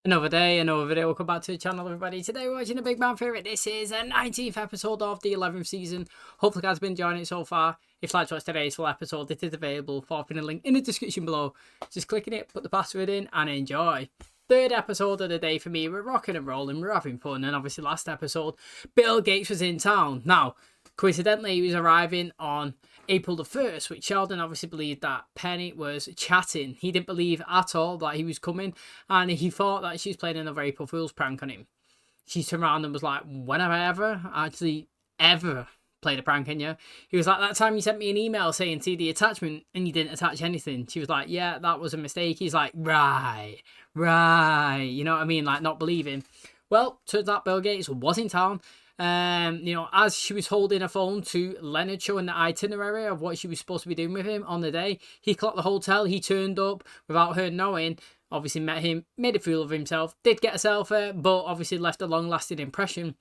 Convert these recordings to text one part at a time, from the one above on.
Another day, another video. Welcome back to the channel, everybody. Today we're watching a big man favorite. This is the 19th episode of the 11th season. Hopefully you guys have been enjoying it so far. If you'd like to watch today's full episode, it is available for a link in the description below. Just clicking it, put the password in and enjoy. Third episode of the day for me. We're rocking and rolling, we're having fun. And obviously last episode, Bill Gates was in town. Now, coincidentally, he was arriving on April the 1st, which Sheldon obviously believed that Penny was chatting. He didn't believe at all that he was coming, and he thought that she was playing another April Fool's prank on him. She turned around and was like, when have I ever played a prank on you? He was like, that time you sent me an email saying see the attachment and you didn't attach anything. She was like, yeah, that was a mistake. He's like, right, you know what I mean, like not believing. Well, turns out Bill Gates was in town. As she was holding a phone to Leonard, showing the itinerary of what she was supposed to be doing with him on the day, he clocked the hotel. He turned up without her knowing. Obviously met him, made a fool of himself, did get a selfie, but obviously left a long-lasting impression.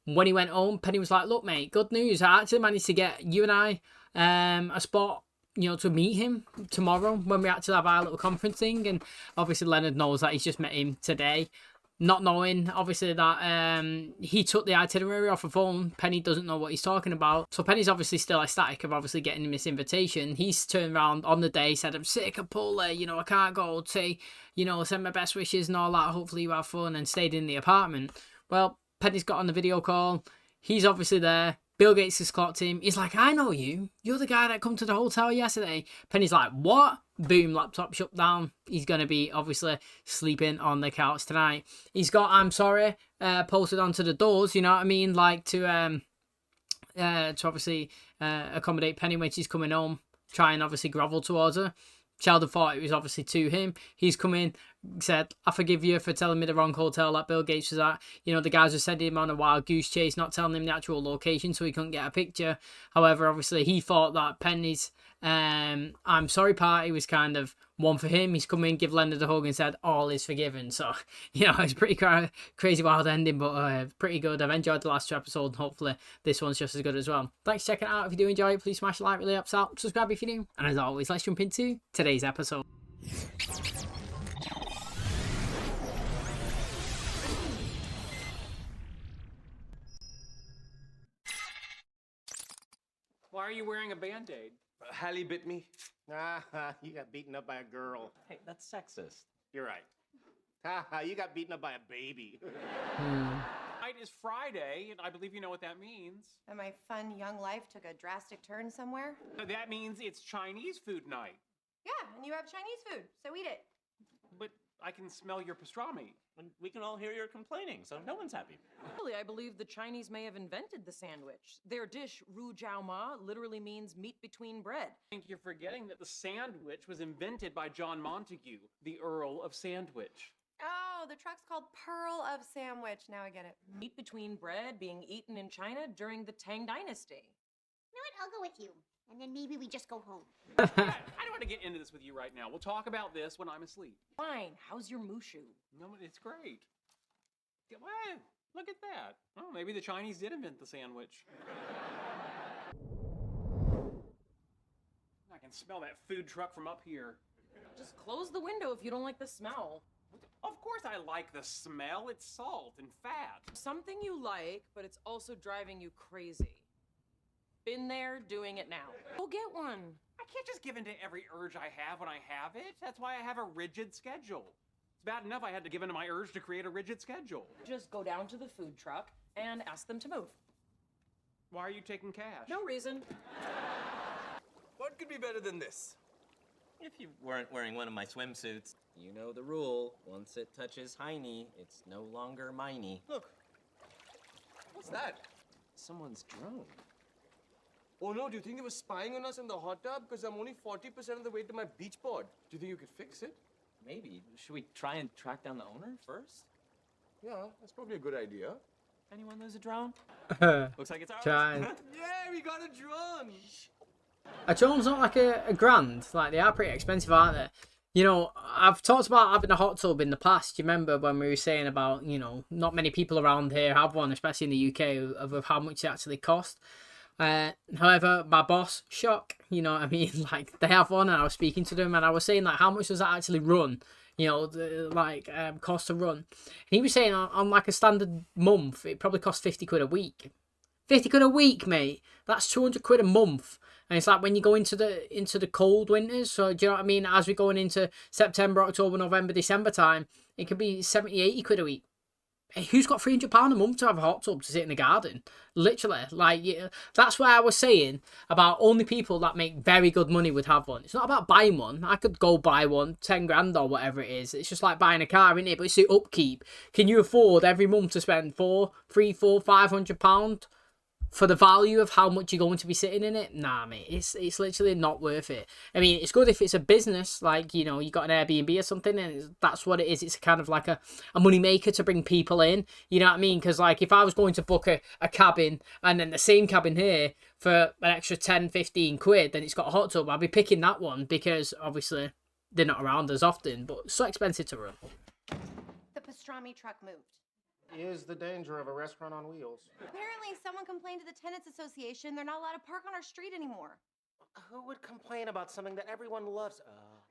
When he went home, Penny was like, look, mate, good news. I actually managed to get you and I a spot, to meet him tomorrow when we actually have our little conference thing. And obviously Leonard knows that he's just met him today. Not knowing, obviously, that he took the itinerary off her phone. Penny doesn't know what he's talking about. So Penny's obviously still ecstatic of obviously getting him this invitation. He's turned around on the day, said, I'm sick of Paula, I can't go. Say, send my best wishes and all that. Hopefully you have fun, and stayed in the apartment. Well, Penny's got on the video call. He's obviously there. Bill Gates has clocked him. He's like, I know you. You're the guy that come to the hotel yesterday. Penny's like, what? Boom, laptop shut down. He's going to be obviously sleeping on the couch tonight. He's got I'm sorry posted onto the doors, you know what I mean? Like to obviously accommodate Penny when she's coming home. Try and obviously grovel towards her. Sheldon thought it was obviously to him. He's come in, said, I forgive you for telling me the wrong hotel that Bill Gates was at. The guys were sending him on a wild goose chase, not telling him the actual location so he couldn't get a picture. However, obviously, he thought that Penny's I'm sorry party was kind of one for him. He's come in, give Leonard a hug and said, all is forgiven. So, it's pretty crazy wild ending, but pretty good. I've enjoyed the last two episodes, and hopefully this one's just as good as well. Thanks for checking it out. If you do enjoy it, please smash a like, really helps out. Subscribe if you're new. And as always, let's jump into today's episode. Why are you wearing a Band-Aid? Hallie bit me. You got beaten up by a girl. Hey, that's sexist. You're right. You got beaten up by a baby. Tonight is Friday, and I believe you know what that means. And my fun young life took a drastic turn somewhere? That means it's Chinese food night. Yeah, and you have Chinese food, so eat it. But I can smell your pastrami. And we can all hear you're complaining, so no one's happy. Actually, I believe the Chinese may have invented the sandwich. Their dish, ru jiao ma, literally means meat between bread. I think you're forgetting that the sandwich was invented by John Montague, the Earl of Sandwich. Oh, the truck's called Pearl of Sandwich. Now I get it. Meat between bread being eaten in China during the Tang Dynasty. You know what? I'll go with you. And then maybe we just go home. I don't want to get into this with you right now. We'll talk about this when I'm asleep. Fine, how's your mushu? No, it's great. Wow, look at that. Oh, maybe the Chinese did invent the sandwich. I can smell that food truck from up here. Just close the window if you don't like the smell. Of course I like the smell. It's salt and fat. Something you like, but it's also driving you crazy. Been there, doing it now. Go get one. I can't just give in to every urge I have when I have it. That's why I have a rigid schedule. It's bad enough I had to give in to my urge to create a rigid schedule. Just go down to the food truck and ask them to move. Why are you taking cash? No reason. What could be better than this? If you weren't wearing one of my swimsuits. You know the rule. Once it touches hiney, it's no longer miney. Look. What's that? Someone's drone. Oh no, do you think they were spying on us in the hot tub? Because I'm only 40% of the way to my beach board. Do you think you could fix it? Maybe. Should we try and track down the owner first? Yeah, that's probably a good idea. Anyone lose a drone? Looks like it's ours. Try. Yeah, we got a drone! A drone's not like a grand. Like, they are pretty expensive, aren't they? I've talked about having a hot tub in the past. You remember when we were saying about, not many people around here have one, especially in the UK, of how much it actually cost. However, my boss, shock, you know what I mean? Like, they have one, and I was speaking to them, and I was saying, like, how much does that actually run? you know, cost to run. And he was saying on like a standard month, it probably costs 50 quid a week. 50 quid a week, mate. That's 200 quid a month. And it's like when you go into the cold winters, so do you know what I mean? As we're going into September, October, November, December time, it could be 70, 80 quid a week. Hey, who's got £300 a month to have a hot tub to sit in the garden? Literally. Like, yeah, that's why I was saying about only people that make very good money would have one. It's not about buying one. I could go buy one, 10 grand or whatever it is. It's just like buying a car, isn't it? But it's the upkeep. Can you afford every month to spend £500 for the value of how much you're going to be sitting in it? Nah, mate, it's literally not worth it. I mean, it's good if it's a business, like, you know, you got an Airbnb or something, and that's what it is. It's kind of like a money maker to bring people in, you know what I mean? Because, like, if I was going to book a cabin, and then the same cabin here for an extra 10, 15 quid, then it's got a hot tub, I'd be picking that one, because, obviously, they're not around as often, but so expensive to run. The pastrami truck moved. Here's the danger of a restaurant on wheels. Apparently, someone complained to the Tenants Association they're not allowed to park on our street anymore. Who would complain about something that everyone loves?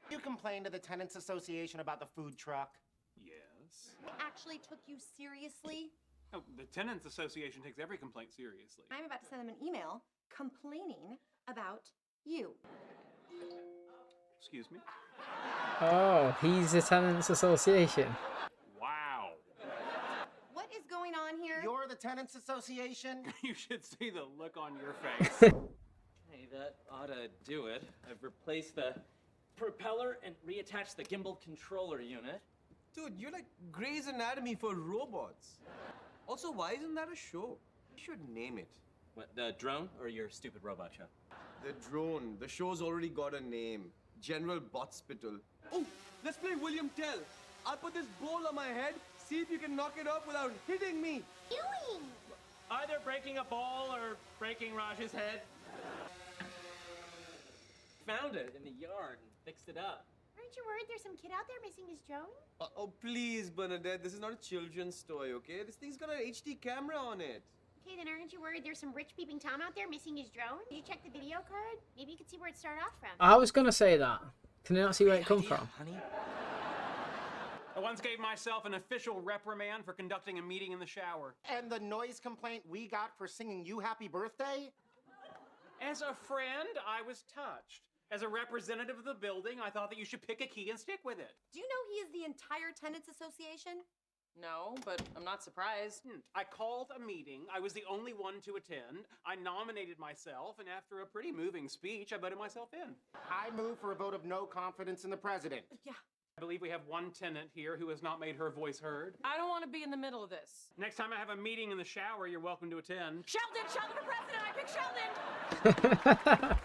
You complained to the Tenants Association about the food truck. Yes. They actually took you seriously? Oh, the Tenants Association takes every complaint seriously. I'm about to send them an email complaining about you. Excuse me? Oh, he's the Tenants Association. Wow. What is going on here? You're the Tenants Association? You should see the look on your face. Hey, that ought to do it. I've replaced the propeller and reattached the gimbal controller unit. Dude, you're like Grey's Anatomy for robots. Also, why isn't that a show? You should name it. What, the drone or your stupid robot show? The drone. The show's already got a name. General Botspittle. Oh, let's play William Tell. I'll put this ball on my head. See if you can knock it off without hitting me. Doing? Either breaking a ball or breaking Raj's head. Found it in the yard and fixed it up. Aren't you worried there's some kid out there missing his drone? Oh, please, Bernadette. This is not a children's toy, okay? This thing's got an HD camera on it. Okay, then aren't you worried there's some rich peeping Tom out there missing his drone? Did you check the video card? Maybe you could see where it started off from. I was going to say that. Can you not see where it come from? Honey? I once gave myself an official reprimand for conducting a meeting in the shower. And the noise complaint we got for singing you happy birthday? As a friend, I was touched. As a representative of the building, I thought that you should pick a key and stick with it. Do you know he is the entire Tenants Association? No, but I'm not surprised. I called a meeting. I was the only one to attend. I nominated myself, and after a pretty moving speech, I voted myself in. I move for a vote of no confidence in the president. Yeah. I believe we have one tenant here who has not made her voice heard. I don't want to be in the middle of this. Next time I have a meeting in the shower, you're welcome to attend. Sheldon for president! I picked Sheldon!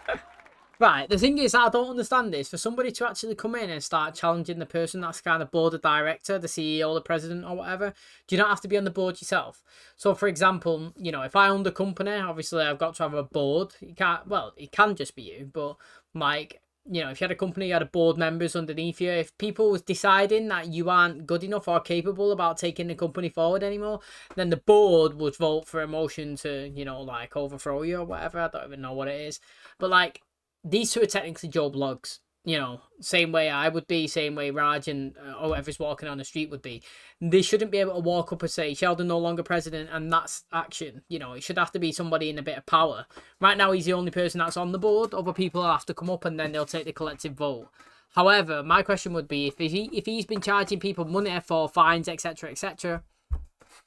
Right, the thing is, I don't understand this. For somebody to actually come in and start challenging the person that's kind of board of director, the CEO, the president, or whatever, do you not have to be on the board yourself? So, for example, you know, if I owned a company, obviously I've got to have a board. You can't, well, it can just be you, but like, you know, if you had a company, you had a board members underneath you. If people was deciding that you aren't good enough or capable about taking the company forward anymore, then the board would vote for a motion to, you know, like overthrow you or whatever. I don't even know what it is, but like, these two are technically Joe Blogs, you know, same way I would be, same way Raj and whoever's walking on the street would be. They shouldn't be able to walk up and say, Sheldon no longer president, and that's action. You know, it should have to be somebody in a bit of power. Right now, he's the only person that's on the board. Other people have to come up and then they'll take the collective vote. However, my question would be, if he's been charging people money for fines, etc., etc.,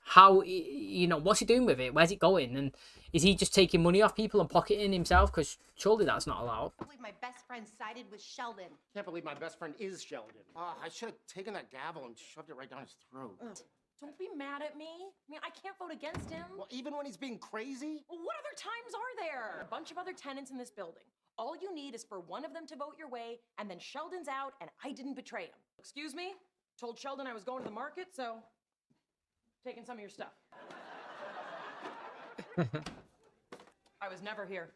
how, you know, what's he doing with it? Where's it going? And is he just taking money off people and pocketing himself? Because surely that's not allowed. I believe my best friend sided with Sheldon. Can't believe my best friend is Sheldon. I should have taken that gavel and shoved it right down his throat. Don't be mad at me. I mean, I can't vote against him. Well, even when he's being crazy? Well, what other times are there? A bunch of other tenants in this building. All you need is for one of them to vote your way, and then Sheldon's out, and I didn't betray him. Excuse me? Told Sheldon I was going to the market, so taking some of your stuff. I was never here.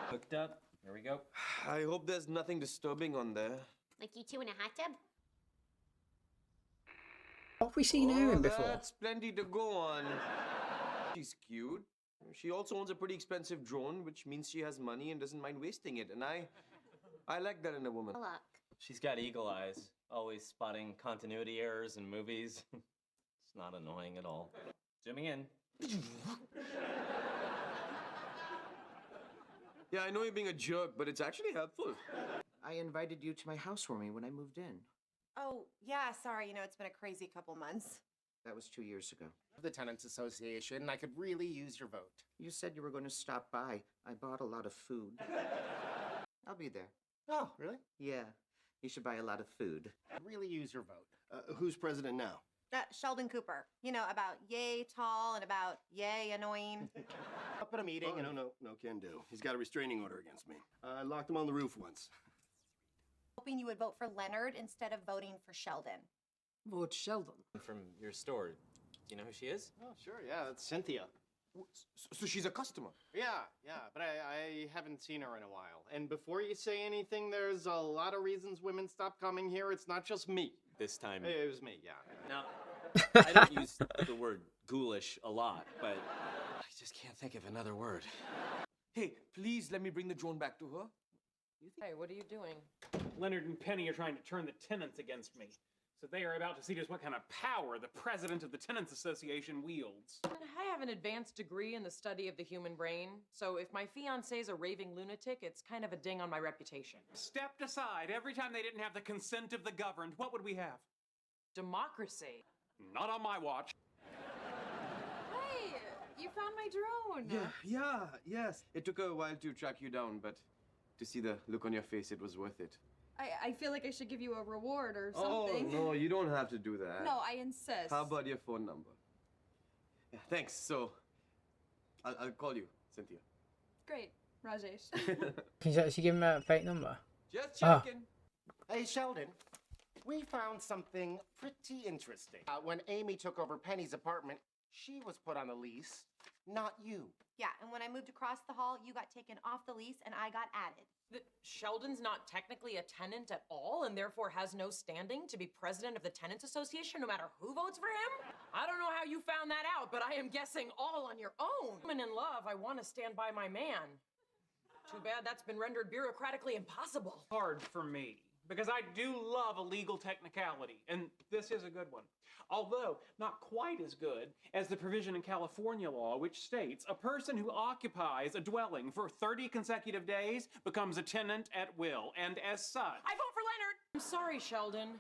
Hooked up. Here we go. I hope there's nothing disturbing on there. Like you two in a hot tub? What have we seen her in before? That's plenty to go on. She's cute. She also owns a pretty expensive drone, which means she has money and doesn't mind wasting it. And I like that in a woman. Look, She's got eagle eyes, always spotting continuity errors in movies. It's not annoying at all. Zooming in. Yeah, I know you're being a jerk, but it's actually helpful. I invited you to my housewarming when I moved in. Oh, yeah, sorry. It's been a crazy couple months. That was 2 years ago. The Tenants Association, I could really use your vote. You said you were going to stop by. I bought a lot of food. I'll be there. Oh, really? Yeah, you should buy a lot of food. Really use your vote. Who's president now? Sheldon Cooper. About yay tall and about yay annoying. Up at a meeting. Oh, no, can do. He's got a restraining order against me. I locked him on the roof once. Hoping you would vote for Leonard instead of voting for Sheldon. Vote Sheldon. From your store. Do you know who she is? Oh, sure, yeah, that's Cynthia. So she's a customer. Yeah, but I haven't seen her in a while. And before you say anything, there's a lot of reasons women stop coming here. It's not just me. This time. It was me, yeah. Now, I don't use the word ghoulish a lot, but I just can't think of another word. Hey, please let me bring the drone back to her. Hey, what are you doing? Leonard and Penny are trying to turn the tenants against me. So they are about to see just what kind of power the president of the Tenants Association wields. I have an advanced degree in the study of the human brain, so if my fiance's a raving lunatic, it's kind of a ding on my reputation. Stepped aside every time they didn't have the consent of the governed, what would we have? Democracy. Not on my watch. Hey, you found my drone. Yes. It took a while to track you down, but to see the look on your face, it was worth it. I feel like I should give you a reward or something. Oh, no, you don't have to do that. No, I insist. How about your phone number? Yeah, thanks. So, I'll call you, Cynthia. Great, Rajesh. Can you actually give him a fake number? Just checking. Hey, Sheldon, we found something pretty interesting. When Amy took over Penny's apartment, she was put on the lease, not you. Yeah, and when I moved across the hall, you got taken off the lease and I got added. Sheldon's not technically a tenant at all and therefore has no standing to be president of the Tenants Association no matter who votes for him? I don't know how you found that out, but I am guessing all on your own. Woman in love, I want to stand by my man. Too bad that's been rendered bureaucratically impossible. Hard for me, because I do love a legal technicality, and this is a good one. Although not quite as good as the provision in California law, which states a person who occupies a dwelling for 30 consecutive days becomes a tenant at will, and as such... I vote for Leonard! I'm sorry, Sheldon.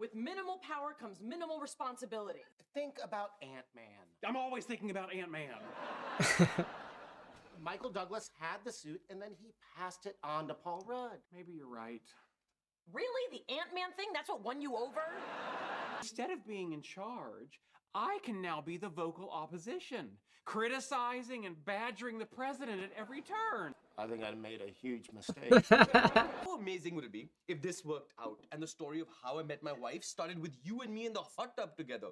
With minimal power comes minimal responsibility. Think about Ant-Man. I'm always thinking about Ant-Man. Michael Douglas had the suit, and then he passed it on to Paul Rudd. Maybe you're right. Really? The Ant-Man thing? That's what won you over? Instead of being in charge, I can now be the vocal opposition, criticizing and badgering the president at every turn. I think I made a huge mistake. How amazing would it be if this worked out and the story of how I met my wife started with you and me in the hot tub together?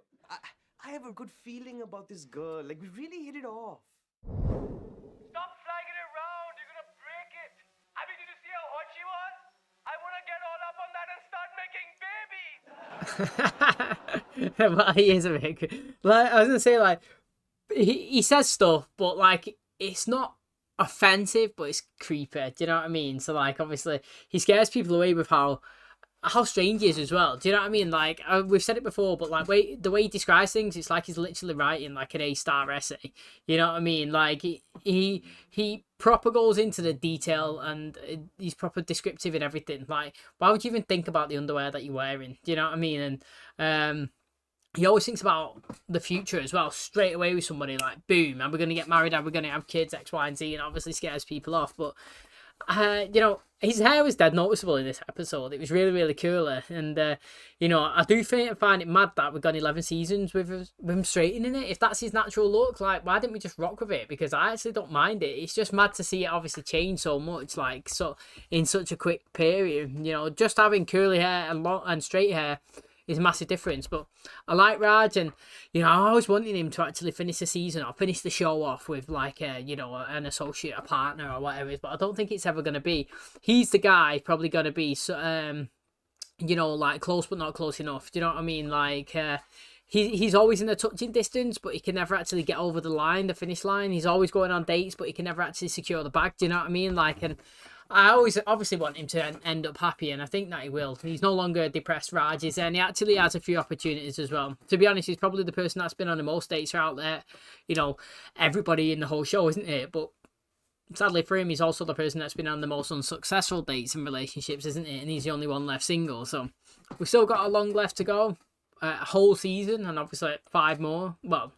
I have a good feeling about this girl. Like, we really hit it off. Stop flagging it around. You're gonna break it. I mean, did you see how hot she was? I want to get all up on that and start making babies. Well, he is a bit. Like I was gonna say, like he says stuff, but like it's not offensive, but it's creepy. Do you know what I mean? So like, obviously, he scares people away with how strange he is as well. Do you know what I mean? Like we've said it before, but like the way he describes things, it's like he's literally writing like an A-star essay. You know what I mean? Like he proper goes into the detail and he's proper descriptive in everything. Like, why would you even think about the underwear that you're wearing? Do you know what I mean? And he always thinks about the future as well, straight away with somebody like, boom, and we're going to get married, and we're going to have kids, X, Y, and Z, and obviously scares people off. But, you know, his hair was dead noticeable in this episode. It was really, really cool. And, you know, I do find it mad that we've got 11 seasons with him straightening it. If that's his natural look, like, why didn't we just rock with it? Because I actually don't mind it. It's just mad to see it obviously change so much, like, so in such a quick period. You know, just having curly hair and straight hair is a massive difference. But I like Raj, and you know, I always wanted him to actually finish the season or finish the show off with like a, you know, an associate, a partner or whatever it is, but I don't think it's ever going to be. He's the guy probably going to be you know, like close but not close enough. Do you know what I mean? Like he's always in the touching distance, but he can never actually get over the finish line. He's always going on dates, but he can never actually secure the bag. Do you know what I mean? Like, and I always obviously want him to end up happy, and I think that he will. He's no longer a depressed Raj, is there? And he actually has a few opportunities as well. To be honest, he's probably the person that's been on the most dates out there. You know, everybody in the whole show, isn't it? But sadly for him, he's also the person that's been on the most unsuccessful dates and relationships, isn't it? And he's the only one left single. So we've still got a long left to go. A whole season, and obviously 5 more. Well,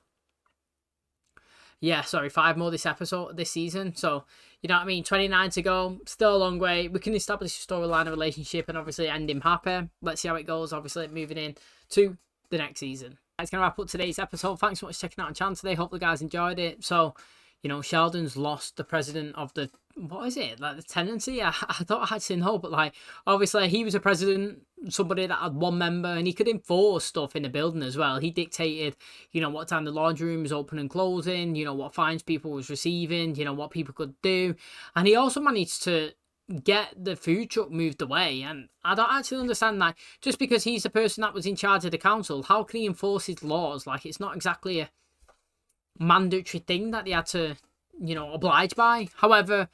yeah, sorry, 5 more this season. So, you know what I mean? 29 to go. Still a long way. We can establish a storyline, a relationship, and obviously end him happy. Let's see how it goes. Obviously, moving in to the next season. That's going to wrap up today's episode. Thanks so much for checking out our channel today. Hope you guys enjoyed it. So, you know, Sheldon's lost the president of the, what is it? Like the tenancy? I don't actually know, but like, obviously he was a president, somebody that had 1 member, and he could enforce stuff in the building as well. He dictated, you know, what time the laundry room was open and closing, you know, what fines people was receiving, you know, what people could do. And he also managed to get the food truck moved away. And I don't actually understand that. Just because he's the person that was in charge of the council, how can he enforce his laws? Like, it's not exactly a mandatory thing that they had to, you know, oblige by. However,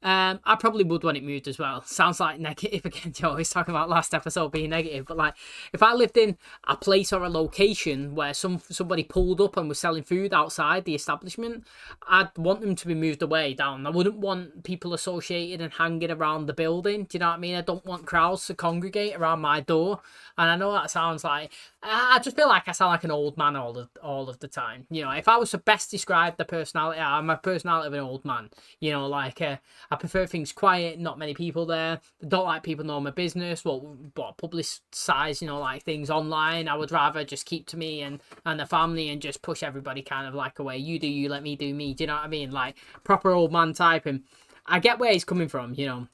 I probably would want it moved as well. Sounds like negative again, Joe. Always talking about last episode being negative, but like, if I lived in a place or a location where somebody pulled up and was selling food outside the establishment, I'd want them to be moved away down. I wouldn't want people associated and hanging around the building. Do you know what I mean? I don't want crowds to congregate around my door. And I know that sounds like, I just feel like I sound like an old man all of the time. You know, if I was to best describe the personality, I'm a personality of an old man. You know, like, I prefer things quiet, not many people there. I don't like people knowing my business, publicise, you know, like things online. I would rather just keep to me and the family and just push everybody kind of like away. You do you, let me do me. Do you know what I mean? Like, proper old man type. And I get where he's coming from, you know.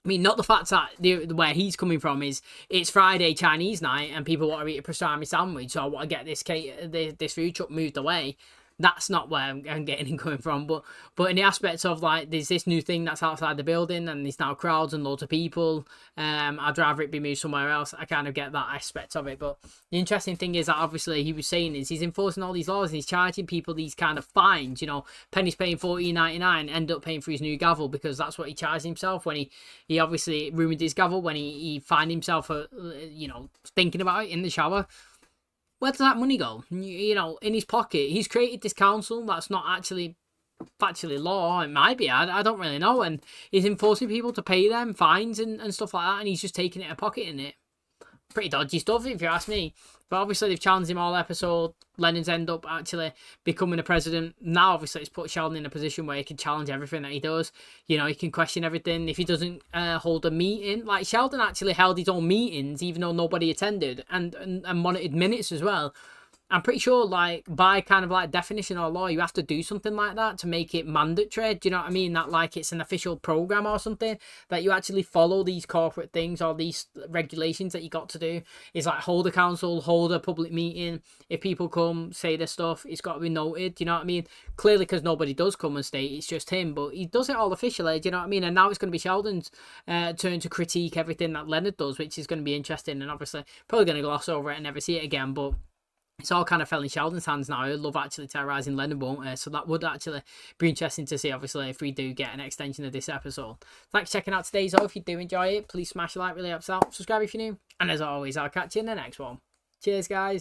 I mean, not the fact that where he's coming from is it's Friday Chinese night and people want to eat a pastrami sandwich, so I want to get this food truck moved away. That's not where I'm getting him coming from. But in the aspects of like, there's this new thing that's outside the building and there's now crowds and loads of people. I'd rather it be moved somewhere else. I kind of get that aspect of it. But the interesting thing is that obviously he was saying is he's enforcing all these laws and he's charging people these kind of fines. You know, Penny's paying $14.99, end up paying for his new gavel because that's what he charged himself when he obviously ruined his gavel when he found himself, you know, thinking about it in the shower. Where does that money go? You know, in his pocket. He's created this council that's not actually factually law. It might be, I don't really know. And he's enforcing people to pay them fines and stuff like that. And he's just taking it and pocketing it. Pretty dodgy stuff, if you ask me. But obviously they've challenged him all episode. Leonard's end up actually becoming a president. Now obviously it's put Sheldon in a position where he can challenge everything that he does. You know, he can question everything. If he doesn't hold a meeting, like Sheldon actually held his own meetings even though nobody attended and monitored minutes as well. I'm pretty sure, like, by kind of like definition or law, you have to do something like that to make it mandatory. Do you know what I mean? That like it's an official program or something that you actually follow these corporate things or these regulations that you got to do. Is like hold a council, hold a public meeting. If people come, say their stuff, it's got to be noted. Do you know what I mean? Clearly, because nobody does come and state, it's just him. But he does it all officially. Do you know what I mean? And now it's going to be Sheldon's turn to critique everything that Leonard does, which is going to be interesting. And obviously, probably going to gloss over it and never see it again. But it's all kind of fell in Sheldon's hands now. I love actually terrorising Leonard, won't it? So that would actually be interesting to see, obviously, if we do get an extension of this episode. Thanks for checking out today's video. If you do enjoy it, please smash a like, really helps out. Subscribe if you're new. And as always, I'll catch you in the next one. Cheers, guys.